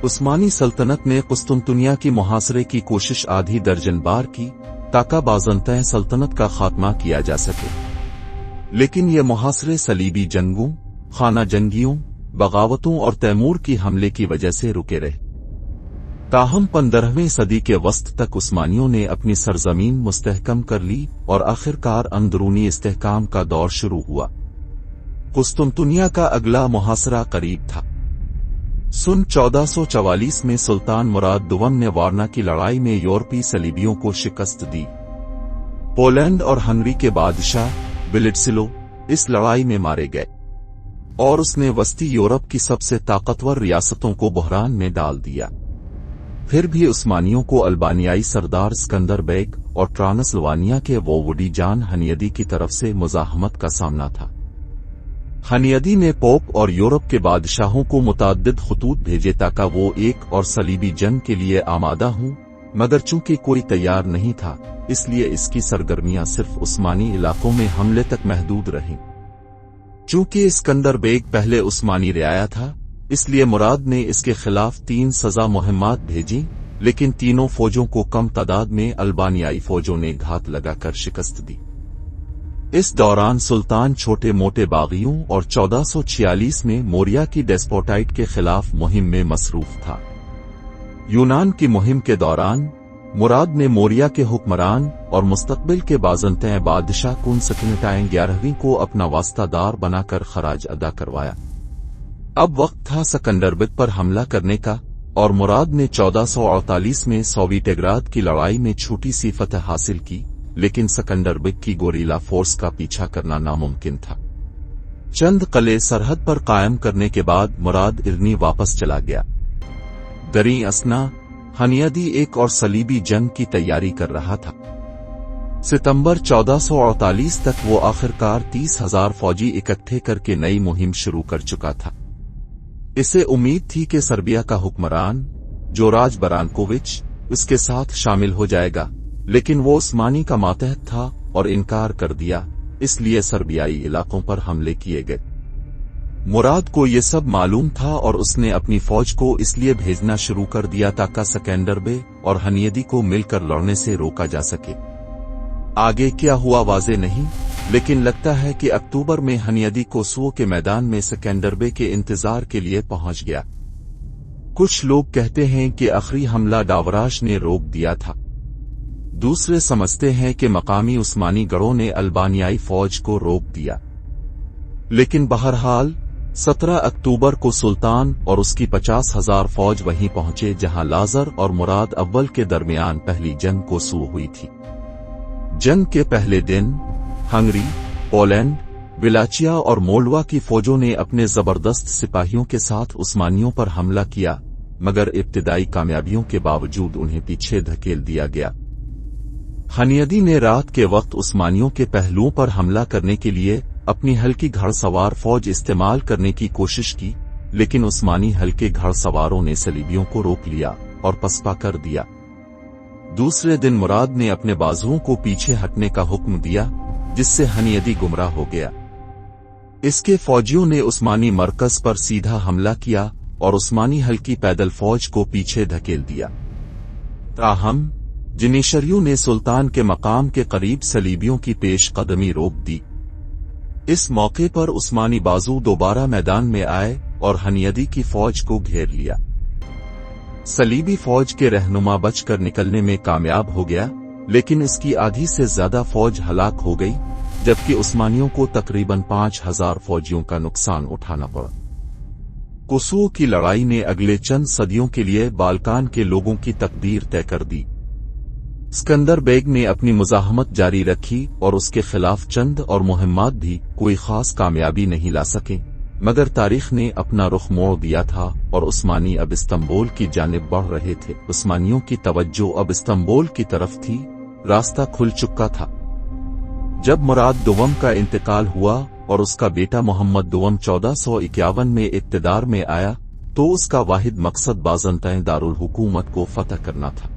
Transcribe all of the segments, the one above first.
عثمانی سلطنت نے قسطنطنیہ کی محاصرے کی کوشش آدھی درجن بار کی تاکہ بازنطین سلطنت کا خاتمہ کیا جا سکے، لیکن یہ محاصرے صلیبی جنگوں، خانہ جنگیوں، بغاوتوں اور تیمور کی حملے کی وجہ سے رکے رہے۔ تاہم 15ویں صدی کے وسط تک عثمانیوں نے اپنی سرزمین مستحکم کر لی اور آخرکار اندرونی استحکام کا دور شروع ہوا۔ قسطنطنیہ کا اگلا محاصرہ قریب تھا۔ سن 1444 میں سلطان مراد دوم نے وارنا کی لڑائی میں یورپی صلیبیوں کو شکست دی۔ پولینڈ اور ہنگری کے بادشاہ بلڈسلو اس لڑائی میں مارے گئے اور اس نے وسطی یورپ کی سب سے طاقتور ریاستوں کو بحران میں ڈال دیا۔ پھر بھی عثمانیوں کو البانیائی سردار اسکندر بیگ اور ٹرانسلوانیا کے ووڈی جان ہنیدی کی طرف سے مزاحمت کا سامنا تھا۔ ہنیدی نے پوپ اور یورپ کے بادشاہوں کو متعدد خطوط بھیجے تاکہ وہ ایک اور صلیبی جنگ کے لیے آمادہ ہوں، مگر چونکہ کوئی تیار نہیں تھا اس لیے اس کی سرگرمیاں صرف عثمانی علاقوں میں حملے تک محدود رہیں۔ چونکہ اسکندر بیگ پہلے عثمانی رعایا تھا، اس لیے مراد نے اس کے خلاف 3 سزا مہمات بھیجی، لیکن تینوں فوجوں کو کم تعداد میں البانیائی فوجوں نے گھات لگا کر شکست دی۔ اس دوران سلطان چھوٹے موٹے باغیوں اور 1446 میں موریا کی ڈیسپوٹائٹ کے خلاف مہم میں مصروف تھا۔ یونان کی مہم کے دوران مراد نے موریا کے حکمران اور مستقبل کے بازنطین بادشاہ کنسٹنٹائن 11ویں کو اپنا واسطہ دار بنا کر خراج ادا کروایا۔ اب وقت تھا سکنڈربگ پر حملہ کرنے کا، اور مراد نے 1448 میں سوویٹگراد کی لڑائی میں چھوٹی سی فتح حاصل کی، لیکن سکنڈربگ کی گوریلا فورس کا پیچھا کرنا ناممکن تھا۔ چند قلعے سرحد پر قائم کرنے کے بعد مراد ارنی واپس چلا گیا۔ دریں اثنا ہنیدی ایک اور صلیبی جنگ کی تیاری کر رہا تھا۔ ستمبر 1448 تک وہ آخرکار 30,000 فوجی اکٹھے کر کے نئی مہم شروع کر چکا تھا۔ اسے امید تھی کہ سربیا کا حکمران جوراج برانکووچ اس کے ساتھ شامل ہو جائے گا، لیکن وہ عثمانی کا ماتحت تھا اور انکار کر دیا، اس لیے سربیائی علاقوں پر حملے کیے گئے۔ مراد کو یہ سب معلوم تھا اور اس نے اپنی فوج کو اس لیے بھیجنا شروع کر دیا تاکہ سکنڈربے اور ہنیدی کو مل کر لڑنے سے روکا جا سکے۔ آگے کیا ہوا واضح نہیں، لیکن لگتا ہے کہ اکتوبر میں ہنیدی کوسوو کے میدان میں سکنڈربے کے انتظار کے لیے پہنچ گیا۔ کچھ لوگ کہتے ہیں کہ آخری حملہ ڈاوراش نے روک دیا تھا، دوسرے سمجھتے ہیں کہ مقامی عثمانی گڑھوں نے البانیائی فوج کو روک دیا۔ لیکن بہرحال 17 اکتوبر کو سلطان اور اس کی 50,000 فوج وہیں پہنچے جہاں لازر اور مراد اول کے درمیان پہلی جنگ کوسوو ہوئی تھی۔ جنگ کے پہلے دن ہنگری، پولینڈ، ولاچیا اور مولڈوا کی فوجوں نے اپنے زبردست سپاہیوں کے ساتھ عثمانیوں پر حملہ کیا، مگر ابتدائی کامیابیوں کے باوجود انہیں پیچھے دھکیل دیا گیا۔ ہنیدی نے رات کے وقت عثمانیوں کے پہلوؤں پر حملہ کرنے کے لیے اپنی ہلکی گھڑ سوار فوج استعمال کرنے کی کوشش کی، لیکن عثمانی ہلکے گھڑ سواروں نے صلیبیوں کو روک لیا اور پسپا کر دیا۔ دوسرے دن مراد نے اپنے بازوؤں کو پیچھے ہٹنے کا حکم دیا، جس سے ہنیدی گمراہ ہو گیا۔ اس کے فوجیوں نے عثمانی مرکز پر سیدھا حملہ کیا اور عثمانی ہلکی پیدل فوج کو پیچھے دھکیل دیا۔ تاہم جنیشریوں نے سلطان کے مقام کے قریب صلیبیوں کی پیش قدمی روک دی۔ اس موقع پر عثمانی بازو دوبارہ میدان میں آئے اور ہنیدی کی فوج کو گھیر لیا۔ صلیبی فوج کے رہنما بچ کر نکلنے میں کامیاب ہو گیا، لیکن اس کی آدھی سے زیادہ فوج ہلاک ہو گئی، جبکہ عثمانیوں کو تقریباً 5,000 فوجیوں کا نقصان اٹھانا پڑا۔ کوسوو کی لڑائی نے اگلے چند صدیوں کے لیے بالکان کے لوگوں کی تقدیر طے کر دی۔ اسکندر بیگ نے اپنی مزاحمت جاری رکھی اور اس کے خلاف چند اور مہمات بھی کوئی خاص کامیابی نہیں لا سکے، مگر تاریخ نے اپنا رخ موڑ دیا تھا اور عثمانی اب استنبول کی جانب بڑھ رہے تھے۔ عثمانیوں کی توجہ اب استنبول کی طرف تھی، راستہ کھل چکا تھا۔ جب مراد دوم کا انتقال ہوا اور اس کا بیٹا محمد دوم 1451 میں اقتدار میں آیا تو اس کا واحد مقصد بازنطین دارالحکومت کو فتح کرنا تھا۔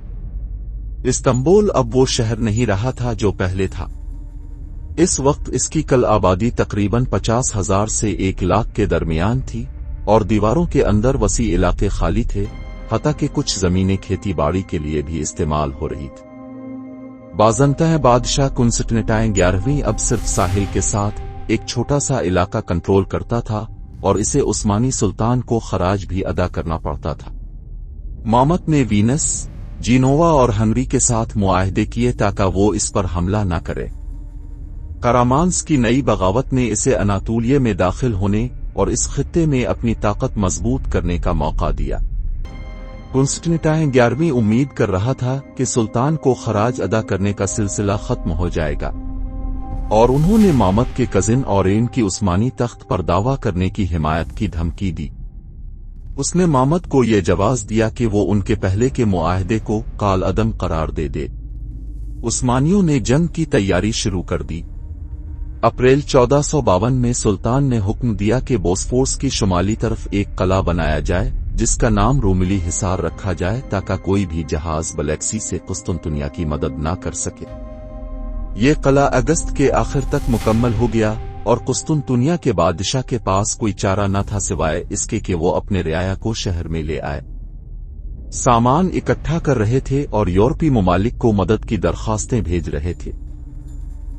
استنبول اب وہ شہر نہیں رہا تھا جو پہلے تھا۔ اس وقت اس کی کل آبادی تقریباً 50,000 سے 1 لاکھ کے درمیان تھی اور دیواروں کے اندر وسیع علاقے خالی تھے، حتیٰ کہ کچھ زمینیں کھیتی باڑی کے لیے بھی استعمال ہو رہی تھی۔ بازنطین بادشاہ کنسٹنٹائن 11ویں اب صرف ساحل کے ساتھ ایک چھوٹا سا علاقہ کنٹرول کرتا تھا اور اسے عثمانی سلطان کو خراج بھی ادا کرنا پڑتا تھا۔ مامت نے وینس، جینووا اور ہنگری کے ساتھ معاہدے کیے تاکہ وہ اس پر حملہ نہ کرے۔ کارامانس کی نئی بغاوت نے اسے اناطولیہ میں داخل ہونے اور اس خطے میں اپنی طاقت مضبوط کرنے کا موقع دیا۔ کنسٹنٹائن 11ویں امید کر رہا تھا کہ سلطان کو خراج ادا کرنے کا سلسلہ ختم ہو جائے گا، اور انہوں نے مامت کے کزن اورین کی عثمانی تخت پر دعویٰ کرنے کی حمایت کی دھمکی دی۔ اس نے مامت کو یہ جواز دیا کہ وہ ان کے پہلے کے معاہدے کو کالعدم قرار دے دے۔ عثمانیوں نے جنگ کی تیاری شروع کر دی۔ اپریل 1452 میں سلطان نے حکم دیا کہ بوسفورس کی شمالی طرف ایک قلعہ بنایا جائے جس کا نام روملی حصار رکھا جائے تاکہ کوئی بھی جہاز بلیک سی سے قسطنطنیہ کی مدد نہ کر سکے۔ یہ قلعہ اگست کے آخر تک مکمل ہو گیا اور قسطنطنیہ کے بادشاہ کے پاس کوئی چارہ نہ تھا سوائے اس کے کہ وہ اپنے رعایا کو شہر میں لے آئے۔ سامان اکٹھا کر رہے تھے اور یورپی ممالک کو مدد کی درخواستیں بھیج رہے تھے۔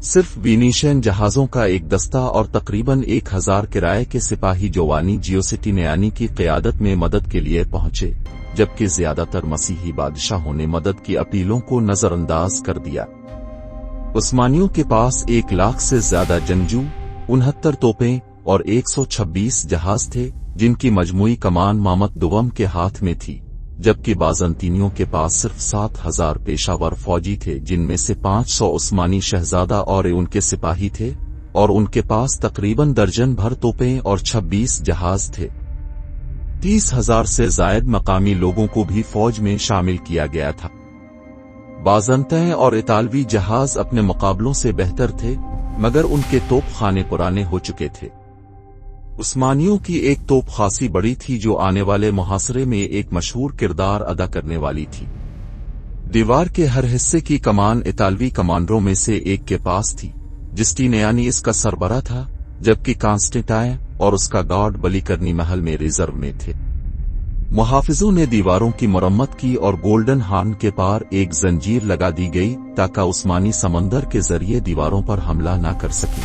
صرف وینیشین جہازوں کا ایک دستہ اور تقریباً 1000 کرائے کے سپاہی جوانی جیوسٹینیانی کی قیادت میں مدد کے لیے پہنچے، جبکہ زیادہ تر مسیحی بادشاہوں نے مدد کی اپیلوں کو نظر انداز کر دیا۔ عثمانیوں کے پاس 1 لاکھ سے زیادہ جنگجو، 69 توپیں اور 126 جہاز تھے جن کی مجموعی کمان مامت دوم کے ہاتھ میں تھی، جبکہ بازنطینیوں کے پاس صرف 7000 پیشہ ور فوجی تھے جن میں سے 500 عثمانی شہزادہ اور ان کے سپاہی تھے، اور ان کے پاس تقریباً درجن بھر توپیں اور 26 جہاز تھے۔ 30,000 سے زائد مقامی لوگوں کو بھی فوج میں شامل کیا گیا تھا۔ بازنطین اور اطالوی جہاز اپنے مقابلوں سے بہتر تھے، مگر ان کے توپ خانے پرانے ہو چکے تھے۔ عثمانیوں کی ایک توپ خاصی بڑی تھی جو آنے والے محاصرے میں ایک مشہور کردار ادا کرنے والی تھی۔ دیوار کے ہر حصے کی کمان اطالوی کمانڈروں میں سے ایک کے پاس تھی۔ جسٹینیانی اس کا سربراہ تھا، جبکہ کانسٹنٹائن اور اس کا گارڈ بلیکرنی محل میں ریزرو میں تھے۔ محافظوں نے دیواروں کی مرمت کی اور گولڈن ہارن کے پار ایک زنجیر لگا دی گئی تاکہ عثمانی سمندر کے ذریعے دیواروں پر حملہ نہ کر سکیں۔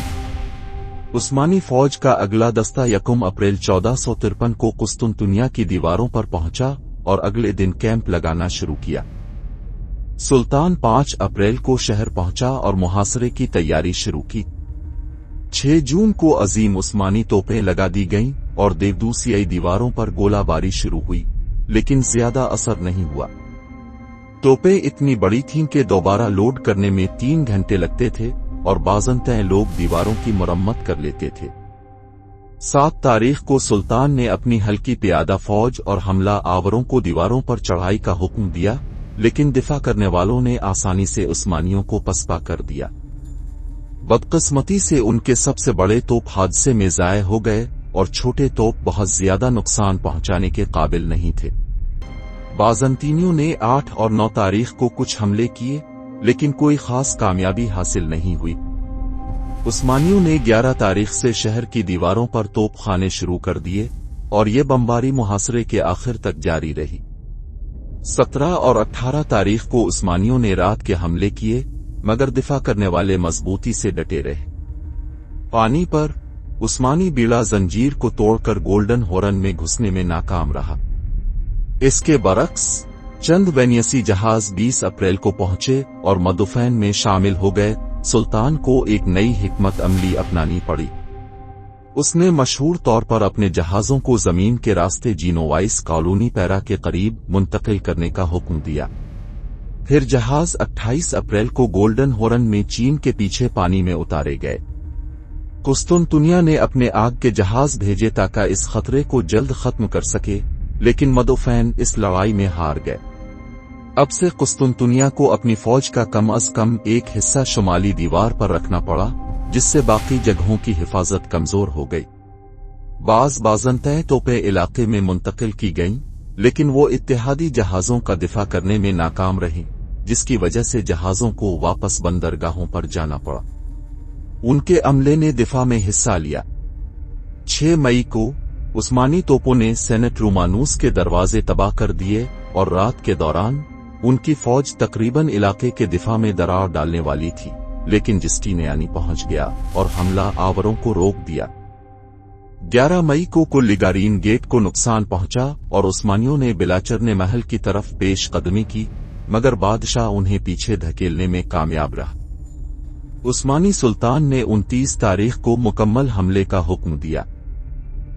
عثمانی فوج کا اگلا دستہ 1 اپریل 1453 کو قسطنطنیہ کی دیواروں پر پہنچا اور اگلے دن کیمپ لگانا شروع کیا۔ سلطان 5 اپریل کو شہر پہنچا اور محاصرے کی تیاری شروع کی۔ 6 جون کو عظیم عثمانی توپیں لگا دی گئیں اور دیودوسیائی دیواروں پر گولہ باری شروع ہوئی، لیکن زیادہ اثر نہیں ہوا۔ توپیں اتنی بڑی تھیں کہ دوبارہ لوڈ کرنے میں 3 گھنٹے لگتے تھے اور بازنطین لوگ دیواروں کی مرمت کر لیتے تھے۔ 7 تاریخ کو سلطان نے اپنی ہلکی پیادہ فوج اور حملہ آوروں کو دیواروں پر چڑھائی کا حکم دیا، لیکن دفاع کرنے والوں نے آسانی سے عثمانیوں کو پسپا کر دیا۔ بدقسمتی سے ان کے سب سے بڑے توپ حادثے میں ضائع ہو گئے اور چھوٹے توپ بہت زیادہ نقصان پہنچانے کے قابل نہیں تھے۔ بازنطینیوں نے 8 اور 9 تاریخ کو کچھ حملے کیے، لیکن کوئی خاص کامیابی حاصل نہیں ہوئی۔ عثمانیوں نے 11 تاریخ سے شہر کی دیواروں پر توپ خانے شروع کر دیے اور یہ بمباری محاصرے کے آخر تک جاری رہی۔ 17 اور 18 تاریخ کو عثمانیوں نے رات کے حملے کیے، مگر دفاع کرنے والے مضبوطی سے ڈٹے رہے۔ پانی پر عثمانی بیڑا زنجیر کو توڑ کر گولڈن ہورن میں گھسنے میں ناکام رہا۔ اس کے برعکس چند وینیسی جہاز 20 اپریل کو پہنچے اور مدفین میں شامل ہو گئے۔ سلطان کو ایک نئی حکمت عملی اپنانی پڑی۔ اس نے مشہور طور پر اپنے جہازوں کو زمین کے راستے جینووائس کالونی پیرا کے قریب منتقل کرنے کا حکم دیا۔ پھر جہاز 28 اپریل کو گولڈن ہورن میں چین کے پیچھے پانی میں اتارے گئے۔ قسطنطنیہ نے اپنے آگ کے جہاز بھیجے تاکہ اس خطرے کو جلد ختم کر سکے، لیکن مدفین اس لڑائی میں ہار گئے۔ اب سے قسطنطنیہ کو اپنی فوج کا کم از کم ایک حصہ شمالی دیوار پر رکھنا پڑا، جس سے باقی جگہوں کی حفاظت کمزور ہو گئی۔ بعض بازنطین توپیں علاقے میں منتقل کی گئیں، لیکن وہ اتحادی جہازوں کا دفاع کرنے میں ناکام رہیں، جس کی وجہ سے جہازوں کو واپس بندرگاہوں پر جانا پڑا۔ ان کے عملے نے دفاع میں حصہ لیا۔ 6 مئی کو عثمانی توپوں نے سینٹ رومانوس کے دروازے تباہ کر دیے اور رات کے دوران ان کی فوج تقریباً علاقے کے دفاع میں دراڑ ڈالنے والی تھی، لیکن جسٹینیانی پہنچ گیا اور حملہ آوروں کو روک دیا۔ 11 مئی کو کلیگارین گیٹ کو نقصان پہنچا اور عثمانیوں نے بلاچرنے محل کی طرف پیش قدمی کی، مگر بادشاہ انہیں پیچھے دھکیلنے میں کامیاب رہا۔ عثمانی سلطان نے 29 تاریخ کو مکمل حملے کا حکم دیا۔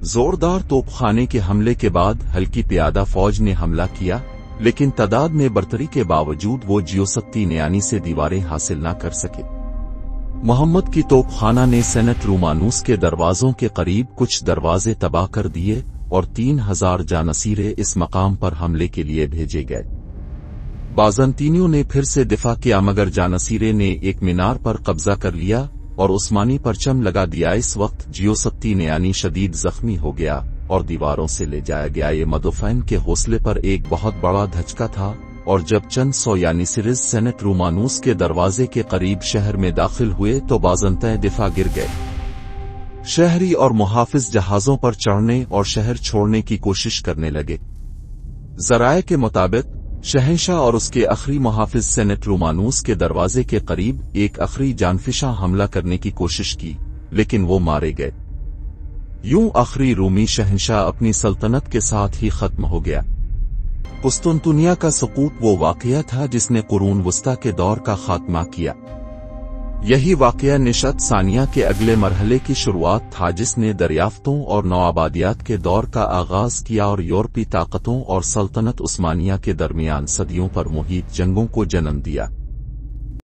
زوردار توپ خانے کے حملے کے بعد ہلکی پیادہ فوج نے حملہ کیا، لیکن تعداد میں برتری کے باوجود وہ جیوستینیانی سے دیواریں حاصل نہ کر سکے۔ محمد کی توپ خانہ نے سینٹ رومانوس کے دروازوں کے قریب کچھ دروازے تباہ کر دیے اور 3000 جانصیرے اس مقام پر حملے کے لیے بھیجے گئے۔ بازنطینیوں نے پھر سے دفاع کیا، مگر جانصیرے نے ایک مینار پر قبضہ کر لیا اور عثمانی پرچم لگا دیا۔ اس وقت جیوستینیانی شدید زخمی ہو گیا اور دیواروں سے لے جایا گیا۔ یہ مدفعین کے حوصلے پر ایک بہت بڑا دھچکا تھا، اور جب چند سو جانصیرز سینٹ رومانوس کے دروازے کے قریب شہر میں داخل ہوئے تو بازنطین دفاع گر گئے۔ شہری اور محافظ جہازوں پر چڑھنے اور شہر چھوڑنے کی کوشش کرنے لگے۔ ذرائع کے مطابق شہنشاہ اور اس کے آخری محافظ سینٹ رومانوس کے دروازے کے قریب ایک آخری جانفشاں حملہ کرنے کی کوشش کی، لیکن وہ مارے گئے۔ یوں آخری رومی شہنشاہ اپنی سلطنت کے ساتھ ہی ختم ہو گیا۔ قسطنطنیہ کا سقوط وہ واقعہ تھا جس نے قرون وسطیٰ کے دور کا خاتمہ کیا۔ یہی واقعہ نشأت ثانیہ کے اگلے مرحلے کی شروعات تھا، جس نے دریافتوں اور نوآبادیات کے دور کا آغاز کیا اور یورپی طاقتوں اور سلطنت عثمانیہ کے درمیان صدیوں پر محیط جنگوں کو جنم دیا۔